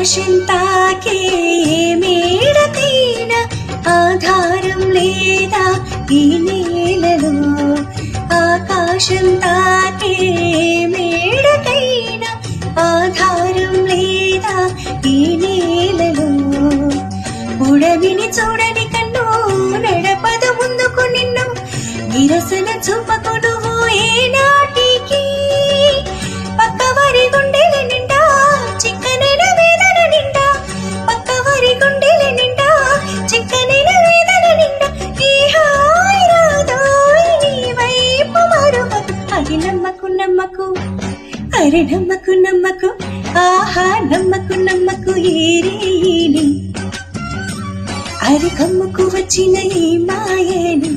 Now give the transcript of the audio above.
ఆకాశం తాకే మేడకైనా ఆధారం లేదా ఈ నేలలో. ఆకాశం తాకే మేడకైనా ఆధారం లేదా ఈ నేలలో. ఉడవిని చూడని కన్ను నడపదు ముందుకు నిన్ను, నిరసన చూపకు నువ్వు ఏనాటికి. పక్కవారి గుండెల నిండా చిక్కనైన వేదన నిండా, పక్కవారి గుండెల నిండా చిక్కనైన వేదన నిండా. ఈ హాయ్ రాదోయ్ నీ వైపు మరొకకు. అది నమ్మకు నమ్మకు, అరే నమ్మకు నమ్మకు, ఆహా నమ్మకు నమ్మకు ఏరేని. అరి కమ్ముకు వచ్చిన ఈ మాయని